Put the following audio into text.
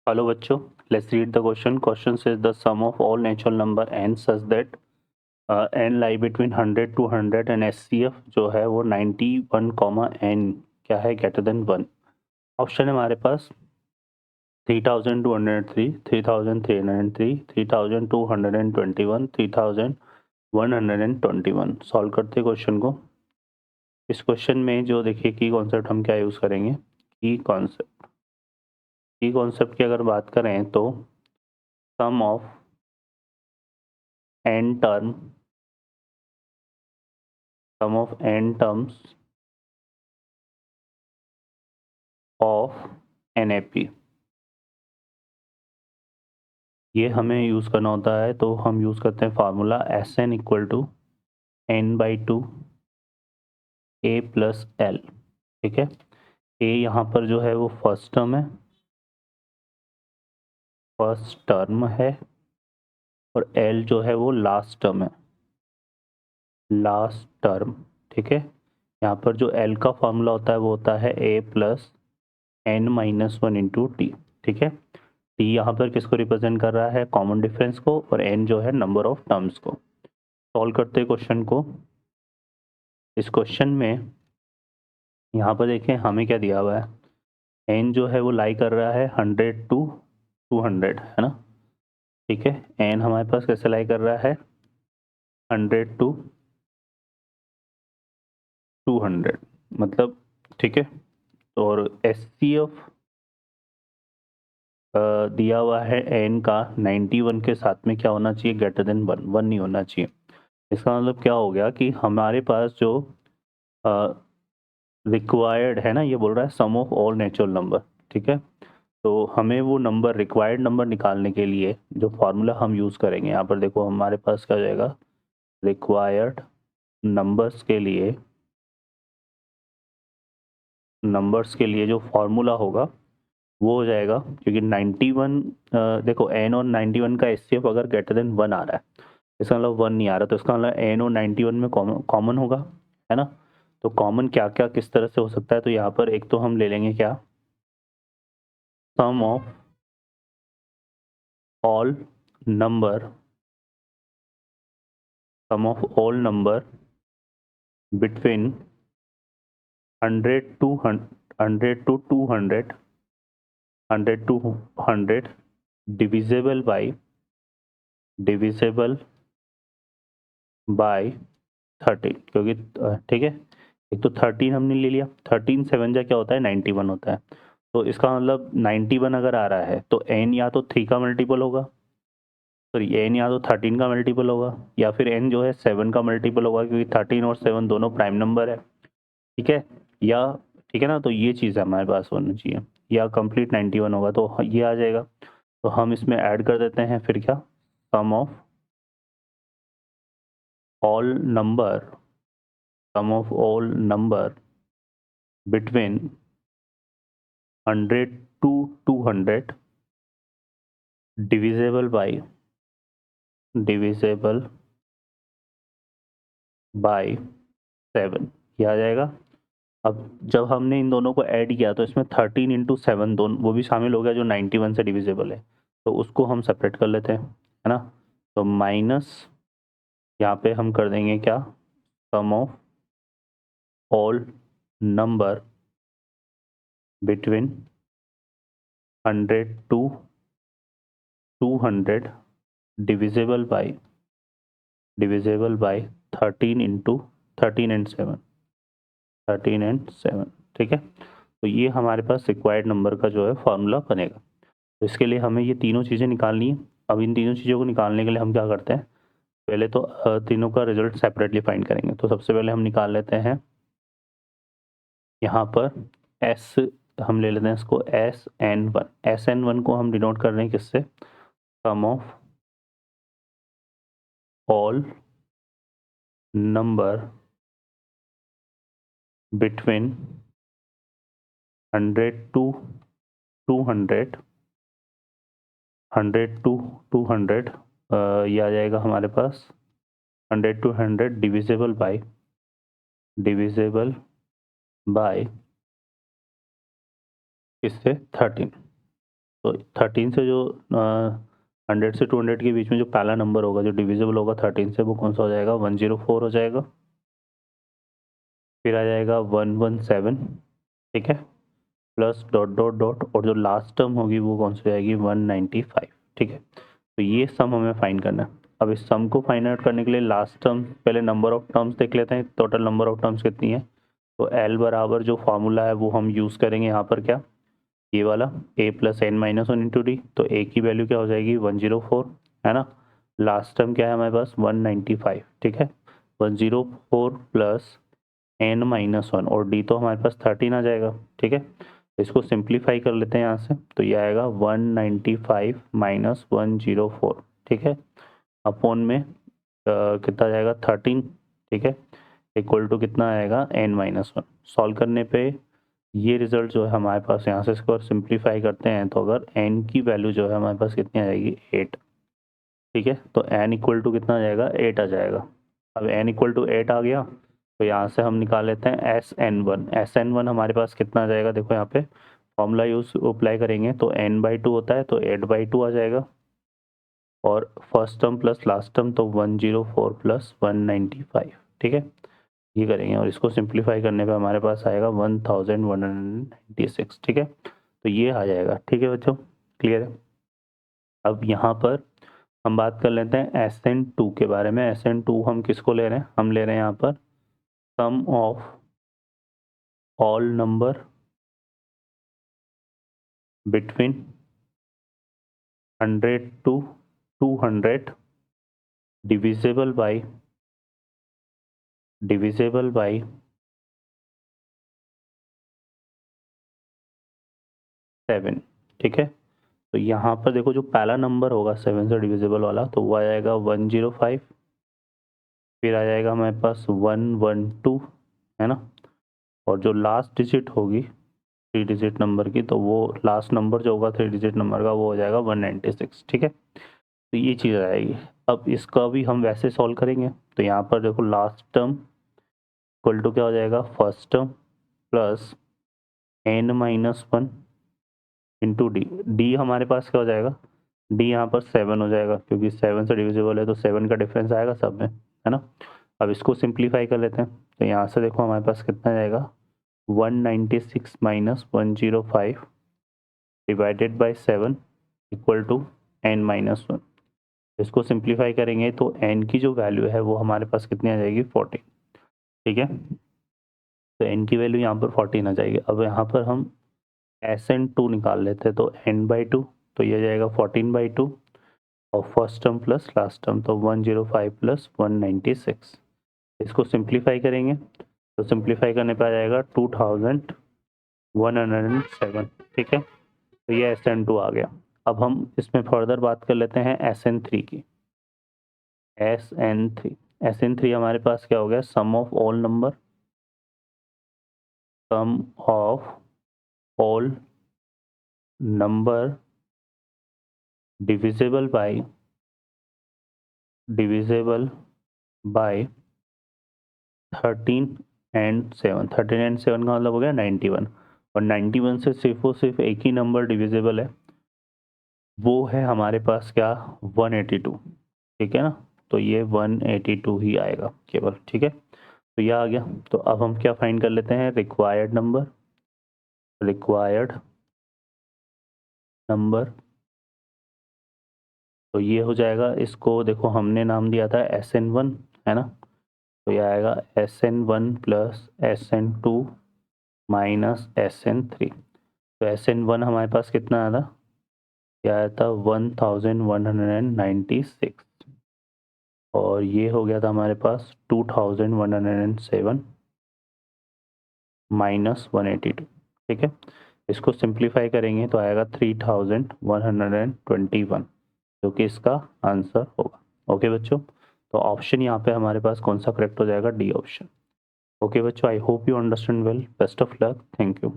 Hello बच्चों, let's read the question. Question says the sum of all natural number n such that n lie between 100 to 100 and SCF जो है वो 91, n क्या है greater than 1. Option है हमारे पास 3203, 3303, 3221, 3121. Solve करते क्वेश्चन को. इस क्वेश्चन में जो देखिए की कॉन्सेप्ट हम क्या यूज़ करेंगे, की कॉन्सेप्ट की अगर बात करें तो सम of n terms of NAP ये हमें यूज़ करना होता है. तो हम यूज़ करते हैं formula SN equal to n/2 A plus L. ठीक है, A यहाँ पर जो है वो फर्स्ट टर्म है और L जो है वो लास्ट टर्म. ठीक है, यहाँ पर जो L का फार्मूला होता है वो होता है A plus n-1 into T. ठीक है, टी यहाँ पर किसको रिप्रेजेंट कर रहा है, कॉमन डिफरेंस को, और एन जो है नंबर ऑफ टर्म्स को. सॉल्व करते हैं क्वेश्चन को. इस क्वेश्चन में यहाँ पर देखें हमें क्या दिया हुआ है, एन जो है वो लाई कर रहा है 100 to 200 है ना. ठीक है, एन हमारे पास कैसे लाई कर रहा है 100 to 200 मतलब. ठीक है, और SCF दिया हुआ है एन का 91 के साथ में क्या होना चाहिए, ग्रेटर देन 1 नहीं होना चाहिए. इसका मतलब क्या हो गया कि हमारे पास जो रिक्वायर्ड है ना, ये बोल रहा है सम ऑफ ऑल नेचुरल नंबर. ठीक है, तो हमें वो नंबर रिक्वायर्ड नंबर निकालने के लिए जो फार्मूला हम यूज़ करेंगे, यहाँ पर देखो हमारे पास क्या हो जाएगा, रिक्वायर्ड नंबर्स के लिए जो फार्मूला होगा वो हो जाएगा, क्योंकि 91 देखो एन और 91 का एचसीएफ अगर ग्रेटर देन 1 आ रहा है, इसका मतलब 1 नहीं आ रहा, तो इसका मतलब एन और 91 में कॉमन होगा, है ना. तो कॉमन क्या क्या किस तरह से हो सकता है, तो यहाँ पर एक तो हम ले लेंगे क्या, sum of all number between 100 to 200 divisible by 13. क्योंकि ठीक है, एक तो 13 हमने ले लिया, 13 7 जा क्या होता है 91 होता है. तो इसका मतलब 91 अगर आ रहा है तो n या तो 3 का मल्टीपल होगा, सॉरी n या तो 13 का मल्टीपल होगा, या फिर n जो है 7 का मल्टीपल होगा, क्योंकि 13 और 7 दोनों प्राइम नंबर है. ठीक है, या ठीक है ना, तो ये चीज़ हमारे पास होनी चाहिए, या कंप्लीट 91 होगा तो ये आ जाएगा. तो हम इसमें ऐड कर देते हैं फिर क्या, sum of all number between 100 to 200 divisible by 7, ये आ जाएगा. अब जब हमने इन दोनों को ऐड किया तो इसमें 13 इंटू 7 दोनों वो भी शामिल हो गया जो 91 से डिविजिबल है, तो उसको हम सेपरेट कर लेते हैं, है ना. तो माइनस यहाँ पे हम कर देंगे क्या, sum of all number between 100 to 200 divisible by 13 into 13 and 7. ठीक है, तो ये हमारे पास रिक्वायर्ड नंबर का जो है फॉर्मूला बनेगा. तो इसके लिए हमें ये तीनों चीज़ें निकालनी है. अब इन तीनों चीज़ों को निकालने के लिए हम क्या करते हैं, पहले तो तीनों का रिजल्ट सेपरेटली फाइंड करेंगे. तो सबसे पहले हम निकाल लेते हैं यहाँ पर एस, हम ले लेते हैं इसको SN1 को हम डिनोट कर रहे हैं किससे, sum of all number between 100 to 200 ये आ जाएगा हमारे पास 100 to 100 डिविजिबल बाय इससे 13. तो 13 से जो 100 से 200 के बीच में जो पहला नंबर होगा जो डिविजिबल होगा 13 से, वो कौन सा हो जाएगा, 104 हो जाएगा। फिर आ जाएगा 117, ठीक है, प्लस डॉट डॉट डॉट, और जो लास्ट टर्म होगी वो कौन सी हो जाएगी, 195, ठीक है। तो ये सम हमें फाइंड करना है। अब इस सम को फाइंड आउट करने के लिए लास्ट टर्म, पहले नंबर ऑफ टर्म्स देख लेते हैं, टोटल नंबर ऑफ टर्म्स कितनी है। तो एल बराबर जो फार्मूला है वो हम यूज़ करेंगे यहाँ पर, क्या, ये वाला a plus n minus one into d. तो a की वैल्यू क्या हो जाएगी, 104, है ना। लास्ट टर्म क्या है हमारे पास, 195, ठीक है। 104 प्लस एन माइनस वन, और डी तो हमारे पास 13 आ जाएगा, ठीक है। तो इसको सिंप्लीफाई कर लेते हैं यहाँ से, तो ये आएगा 195 माइनस 104, ठीक है, अपॉन में कितना आ जाएगा, 13, ठीक है, इक्वल टू कितना आएगा, एन माइनस वन। सॉल्व करने पे ये रिजल्ट जो है हमारे पास, यहाँ से इसको सिंप्लीफाई करते हैं तो अगर n की वैल्यू जो है हमारे पास कितनी आ जाएगी, 8, ठीक है। तो n इक्वल टू कितना आ जाएगा, 8 आ जाएगा। अब n इक्वल टू 8 आ गया, तो यहाँ से हम निकाल लेते हैं SN1 हमारे पास कितना आ जाएगा, देखो यहाँ पे फॉर्मूला यूज अप्लाई करेंगे तो n/2 होता है, तो 8/2 आ जाएगा। और first term plus last term, तो 104 प्लस 195, ठीक है, ये करेंगे और इसको सिंप्लीफाई करने पे हमारे पास आएगा 1196, ठीक है। तो ये आ जाएगा, ठीक है बच्चों, क्लियर है। अब यहाँ पर हम बात कर लेते हैं SN2 के बारे में। SN2 हम किसको ले रहे हैं, हम ले रहे हैं यहाँ पर sum of all number between 100 to 200 divisible by 7, ठीक है। तो यहाँ पर देखो जो पहला नंबर होगा 7 से डिविजिबल वाला, तो वो आ जाएगा 105, फिर आ जाएगा हमारे पास 112, है ना। और जो लास्ट डिजिट होगी 3 डिजिट नंबर की, तो वो लास्ट नंबर जो होगा 3 डिजिट नंबर का, वो हो जाएगा 196, ठीक है। तो ये चीज़ आ जाएगी। अब इसका भी हम वैसे सॉल्व करेंगे, तो यहाँ पर देखो लास्ट टर्म इक्वल टू क्या हो जाएगा, first term plus n minus one into D हमारे पास क्या हो जाएगा, डी यहाँ पर 7 हो जाएगा, क्योंकि 7 से डिविजिबल है तो 7 का डिफरेंस आएगा सब में, है ना। अब इसको सिंप्लीफाई कर लेते हैं, तो यहाँ से देखो हमारे पास कितना जाएगा, 196 minus 105 divided by 7 equal to n minus one. इसको सिंप्लीफाई करेंगे तो n की जो वैल्यू है वो हमारे पास कितनी आ जाएगी, 14, ठीक है। तो n की वैल्यू यहाँ पर 14 आ जाएगी। अब यहाँ पर हम SN2 निकाल लेते हैं, तो n/2, तो ये जाएगा 14/2, और first term plus last term, तो 105 प्लस 196। इसको सिंप्लीफाई करेंगे तो सिंप्लीफाई करने पर आ जाएगा 2107, ठीक है। तो ये SN2 आ गया। अब हम इसमें फर्दर बात कर लेते हैं SN3 की। SN3 हमारे पास क्या हो गया, sum of all number, sum of all number divisible by 13 and 7। 13 and 7 का मतलब हो गया 91, और 91 से सिर्फ और सिर्फ एक ही नंबर डिविजिबल है, वो है हमारे पास क्या, 182, ठीक है ना। तो ये 182 ही आएगा केवल, ठीक है। तो यह आ गया। तो अब हम क्या फाइंड कर लेते हैं, रिक्वायर्ड नंबर, तो ये हो जाएगा, इसको देखो हमने नाम दिया था SN1, है ना। तो ये आएगा SN1 plus SN2 minus SN3। तो SN1 हमारे पास कितना आया था, क्या आया था, 1196, और ये हो गया था हमारे पास 2107 माइनस 182, ठीक है। इसको सिंप्लीफाई करेंगे तो आएगा 3121, जो कि इसका आंसर होगा। ओके बच्चों, तो ऑप्शन यहाँ पे हमारे पास कौन सा करेक्ट हो जाएगा, डी ऑप्शन। ओके बच्चों, I hope you understand well, best of luck, thank you.